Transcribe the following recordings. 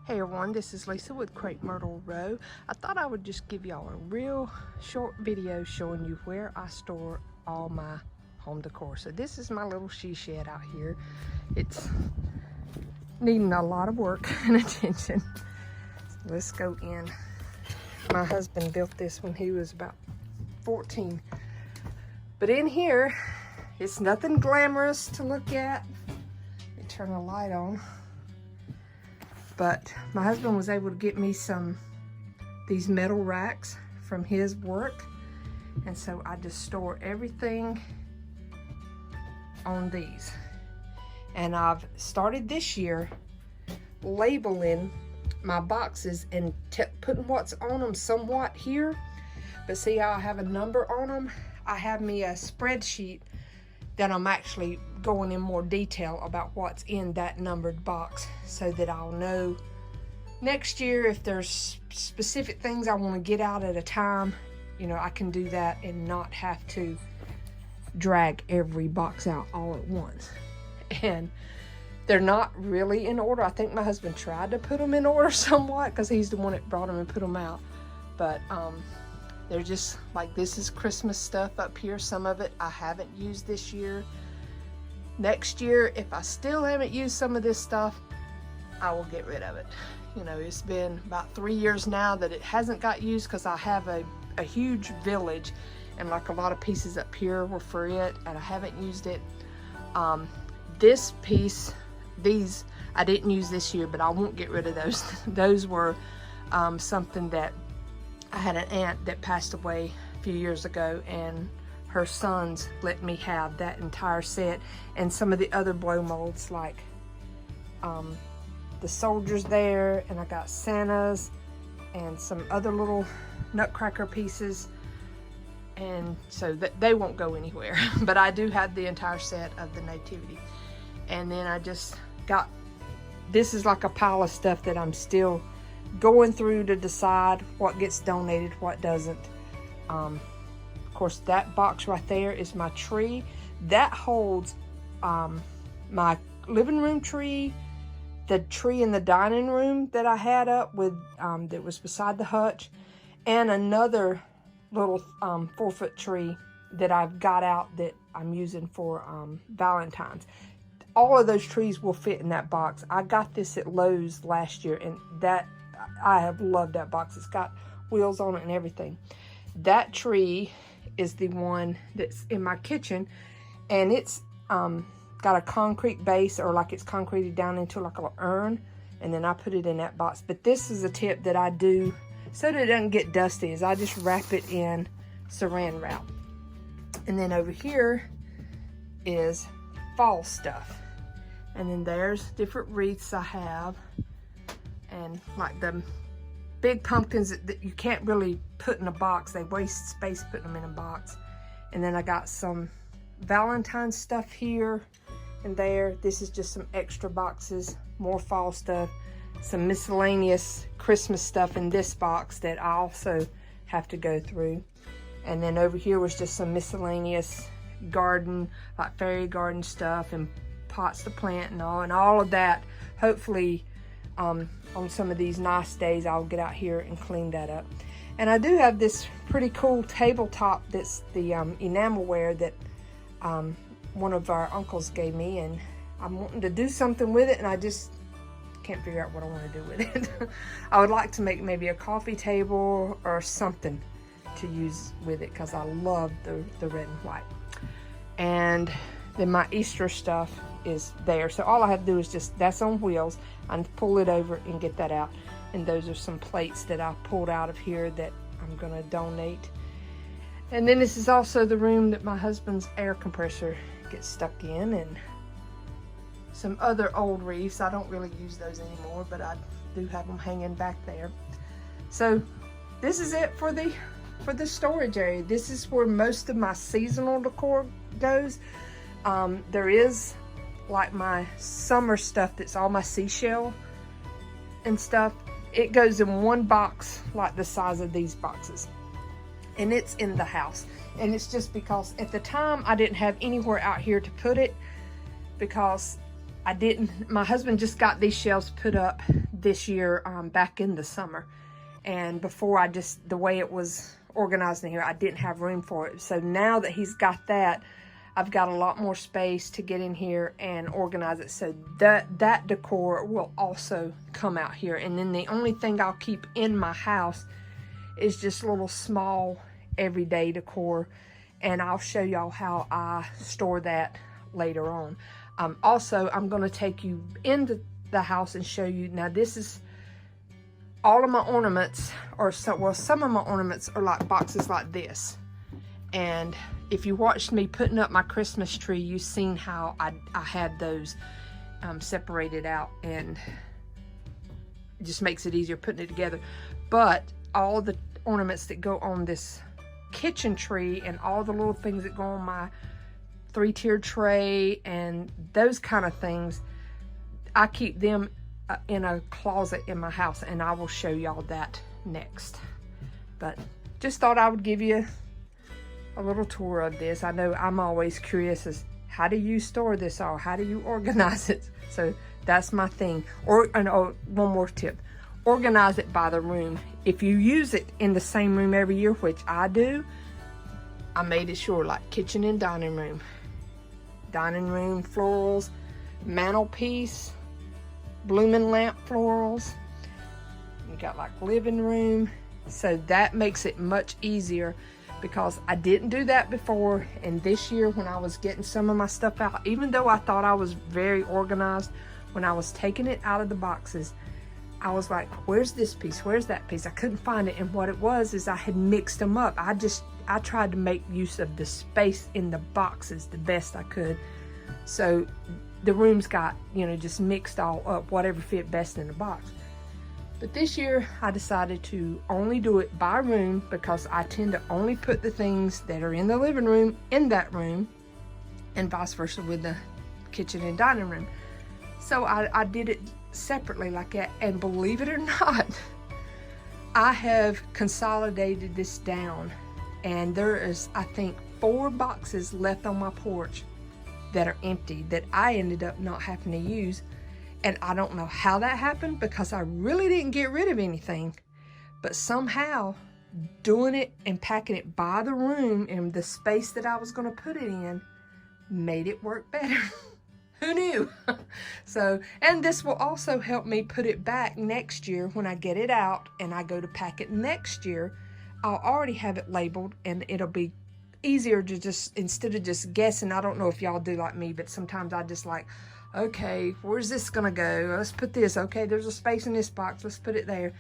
Hey everyone, this is Lisa with Crepe Myrtle Row. I thought I would just give y'all a real short video showing you where I store all my home decor. So this is my little she shed out here. It's needing a lot of work and attention. Let's go in. My husband built this when he was about 14. But in here, it's nothing glamorous to look at. Let me turn the light on. But my husband was able to get me these metal racks from his work. And so I just store everything on these. And I've started this year labeling my boxes and putting what's on them somewhat here. But see how I have a number on them? I have me a spreadsheet that I'm actually going in more detail about what's in that numbered box so that I'll know next year if there's specific things I want to get out at a time, you know, I can do that and not have to drag every box out all at once. And they're not really in order. I think my husband tried to put them in order somewhat because he's the one that brought them and put them out. But they're just like, this is Christmas stuff up here. Some of it I haven't used this year. Next year, if I still haven't used some of this stuff, I will get rid of it. You know, it's been about 3 years now that it hasn't got used because I have a huge village and like a lot of pieces up here were for it and I haven't used it. This piece, these I didn't use this year, but I won't get rid of those. Those were something that I had an aunt that passed away a few years ago and her sons let me have that entire set and some of the other blow molds like the soldiers there, and I got Santa's and some other little nutcracker pieces, and so they won't go anywhere. But I do have the entire set of the nativity. And then I just got, this is like a pile of stuff that I'm still going through to decide what gets donated, what doesn't. Of course, that box right there is my tree. That holds my living room tree, the tree in the dining room that I had up with, that was beside the hutch, and another little 4-foot tree that I've got out that I'm using for Valentine's. All of those trees will fit in that box. I got this at Lowe's last year, and that I have loved that box. It's got wheels on it and everything. That tree is the one that's in my kitchen, and it's got a concrete base, or like it's concreted down into like an urn, and then I put it in that box. But this is a tip that I do so that it doesn't get dusty, is I just wrap it in saran wrap. And then over here is fall stuff. And then there's different wreaths I have, and like the big pumpkins that you can't really put in a box. They waste space putting them in a box. And then I got some Valentine's stuff here and there. This is just some extra boxes, more fall stuff, some miscellaneous Christmas stuff in this box that I also have to go through. And then over here was just some miscellaneous garden, like fairy garden stuff and pots to plant and all of that. Hopefully on some of these nice days I'll get out here and clean that up. And I do have this pretty cool tabletop that's the enamelware that one of our uncles gave me, and I'm wanting to do something with it and I just can't figure out what I want to do with it. I would like to make maybe a coffee table or something to use with it because I love the red and white. And then my Easter stuff is there. So all I have to do is just, that's on wheels. I pull it over and get that out. And those are some plates that I pulled out of here that I'm going to donate. And then this is also the room that my husband's air compressor gets stuck in, and some other old wreaths. I don't really use those anymore, but I do have them hanging back there. So this is it for the storage area. This is where most of my seasonal decor goes. There is like my summer stuff that's all my seashell and stuff. It goes in one box like the size of these boxes, and it's in the house. And it's just because at the time I didn't have anywhere out here to put it, because my husband just got these shelves put up this year back in the summer. And before, the way it was organized in here, I didn't have room for it. So now that he's got that, I've got a lot more space to get in here and organize it. So that decor will also come out here. And then the only thing I'll keep in my house is just little small everyday decor. And I'll show y'all how I store that later on. Also, I'm going to take you into the house and show you. Now, this is all of my ornaments, some of my ornaments are like boxes like this. And if you watched me putting up my Christmas tree, you've seen how I had those separated out, and it just makes it easier putting it together. But all the ornaments that go on this kitchen tree and all the little things that go on my 3-tiered tray and those kind of things, I keep them in a closet in my house, and I will show y'all that next. But just thought I would give you a little tour of this. I know I'm always curious as how do you store this, or how do you organize it? So that's my thing. One more tip: organize it by the room. If you use it in the same room every year, which I do, I made it sure, like kitchen and dining room florals, mantelpiece, blooming lamp florals. You got like living room. So that makes it much easier, because I didn't do that before. And this year, when I was getting some of my stuff out, even though I thought I was very organized, when I was taking it out of the boxes, I was like, where's this piece? Where's that piece? I couldn't find it. And what it was is I had mixed them up. I tried to make use of the space in the boxes the best I could. So the rooms got, just mixed all up, whatever fit best in the box. But this year I decided to only do it by room, because I tend to only put the things that are in the living room in that room, and vice versa with the kitchen and dining room. So I did it separately like that, and believe it or not, I have consolidated this down, and there is, I think, 4 boxes left on my porch that are empty that I ended up not having to use. And I don't know how that happened, because I really didn't get rid of anything. But somehow, doing it and packing it by the room and the space that I was going to put it in made it work better. Who knew? So, and this will also help me put it back next year when I get it out and I go to pack it next year. I'll already have it labeled, and it'll be easier to just, instead of just guessing. I don't know if y'all do like me, but sometimes I just like, okay, where's this gonna go? Let's put this. Okay, there's a space in this box. Let's put it there.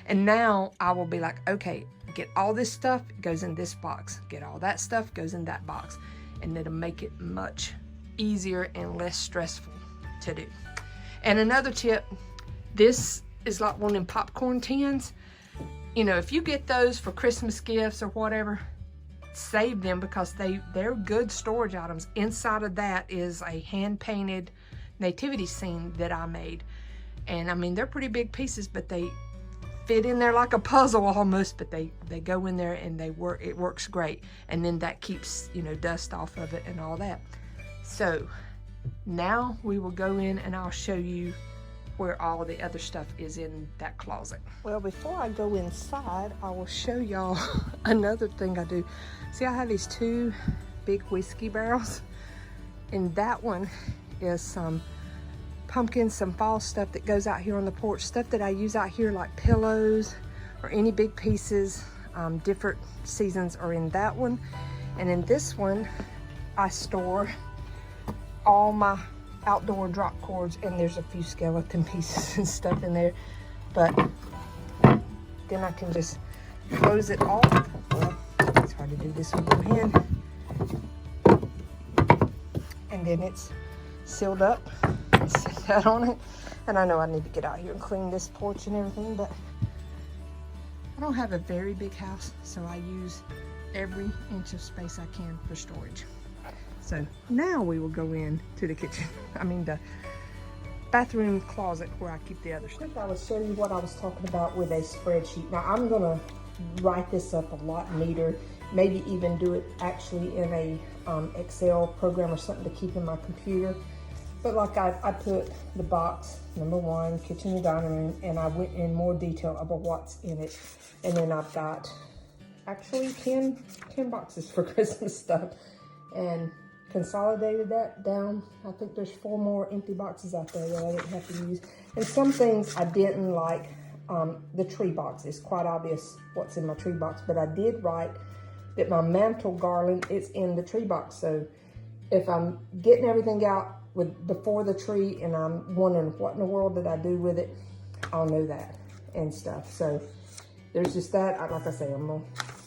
And now I will be like, okay, get all this stuff, goes in this box. Get all that stuff, goes in that box. And it'll make it much easier and less stressful to do. And another tip, this is like one of them popcorn tins. If you get those for Christmas gifts or whatever, save them, because they're good storage items. Inside of that is a hand-painted nativity scene that I made, and I mean, they're pretty big pieces, but they fit in there like a puzzle almost. But they go in there and it works great. And then that keeps dust off of it and all that. So now we will go in and I'll show you where all the other stuff is in that closet. Well, before I go inside, I will show y'all another thing I do. See, I have these 2 big whiskey barrels, and that one is some pumpkins, some fall stuff that goes out here on the porch, stuff that I use out here like pillows or any big pieces. Different seasons are in that one. And in this one, I store all my outdoor drop cords, and there's a few skeleton pieces and stuff in there. But then I can just close it off. Well, it's hard to do this with one hand. And then it's sealed up. Set that on it. And I know I need to get out here and clean this porch and everything, but I don't have a very big house, so I use every inch of space I can for storage. So now we will go in to the kitchen. I mean the bathroom closet where I keep the other stuff. I will show you what I was talking about with a spreadsheet. Now I'm gonna write this up a lot neater, maybe even do it actually in a Excel program or something to keep in my computer. But like I put the box, number 1, kitchen and dining room, and I went in more detail about what's in it. And then I've got actually 10 boxes for Christmas stuff, and consolidated that down. I think there's 4 more empty boxes out there that I didn't have to use. And some things I didn't like. The tree box, it's quite obvious what's in my tree box, but I did write that my mantle garland is in the tree box. So if I'm getting everything out before the tree and I'm wondering what in the world did I do with it, I'll know that and stuff. So there's just that. Like I say, I'm gonna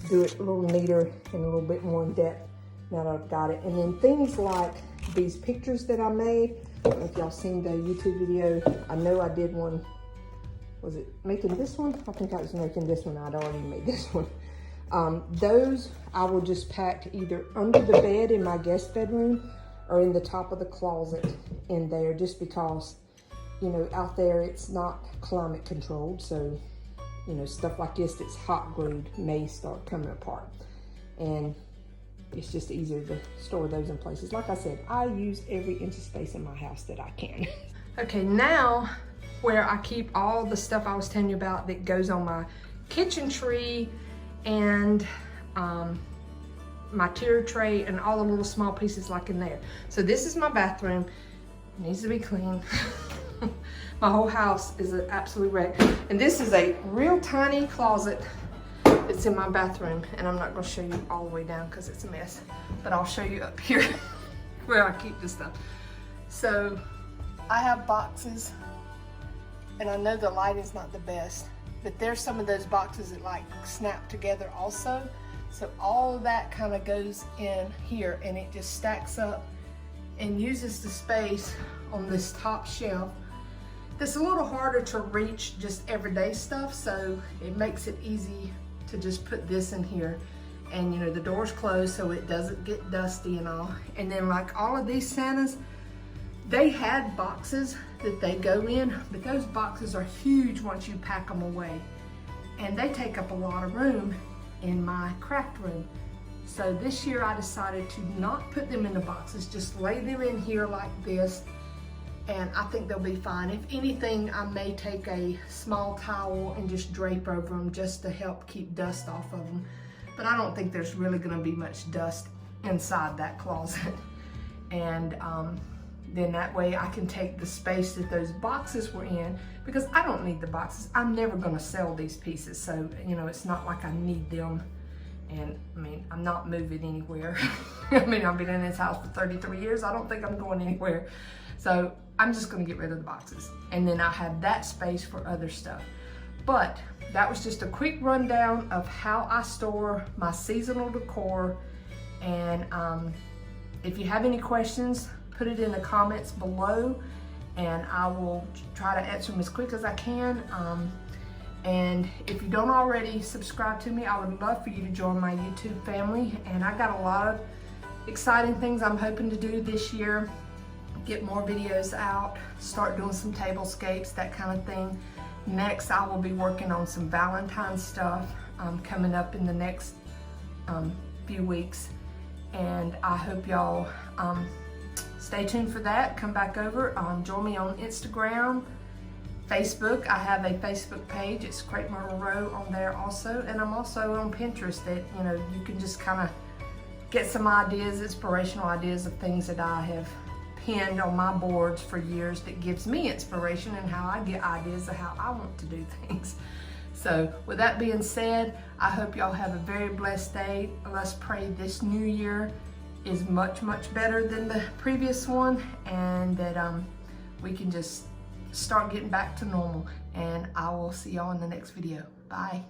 do it a little neater and a little bit more in depth now that I've got it. And then things like these pictures that I made, I don't know if y'all seen the YouTube video. I know I did one. Was it making this one? I think I was making this one. I'd already made this one. Those I will just pack either under the bed in my guest bedroom or in the top of the closet in there, just because, you know, out there it's not climate controlled. So, you know, stuff like this that's hot glued may start coming apart. And it's just easier to store those in places. Like I said, I use every inch of space in my house that I can. Okay, now where I keep all the stuff I was telling you about that goes on my kitchen tree and my tier tray and all the little small pieces like in there. So this is my bathroom. It needs to be clean. My whole house is an absolute wreck. And this is a real tiny closet that's in my bathroom. And I'm not gonna show you all the way down because it's a mess, but I'll show you up here where I keep this stuff. So I have boxes, and I know the lighting's not the best, but there's some of those boxes that like snap together also. So all of that kind of goes in here, and it just stacks up and uses the space on this top shelf. That's a little harder to reach just everyday stuff, so it makes it easy to just put this in here. And you know, the door's closed so it doesn't get dusty and all. And then like all of these Santas, they had boxes that they go in, but those boxes are huge once you pack them away. And they take up a lot of room in my craft room. So this year I decided to not put them in the boxes, just lay them in here like this, and I think they'll be fine. If anything, I may take a small towel and just drape over them just to help keep dust off of them. But I don't think there's really gonna be much dust inside that closet. And then that way I can take the space that those boxes were in, because I don't need the boxes. I'm never gonna sell these pieces, so you know, it's not like I need them. And I mean, I'm not moving anywhere. I mean, I've been in this house for 33 years. I don't think I'm going anywhere. So I'm just gonna get rid of the boxes. And then I have that space for other stuff. But that was just a quick rundown of how I store my seasonal decor. And if you have any questions, put it in the comments below, and I will try to answer them as quick as I can. And if you don't already subscribe to me, I would love for you to join my YouTube family. And I got a lot of exciting things I'm hoping to do this year. Get more videos out, start doing some tablescapes, that kind of thing. Next, I will be working on some Valentine's stuff coming up in the next few weeks. And I hope y'all stay tuned for that. Come back over, join me on Instagram, Facebook. I have a Facebook page. It's Crepe Myrtle Row on there also. And I'm also on Pinterest that, you know, you can just kind of get some ideas, inspirational ideas of things that I have pinned on my boards for years that gives me inspiration and how I get ideas of how I want to do things. So with that being said, I hope y'all have a very blessed day. Let's pray this new year is much, much better than the previous one, and that we can just start getting back to normal. And I will see y'all in the next video. Bye.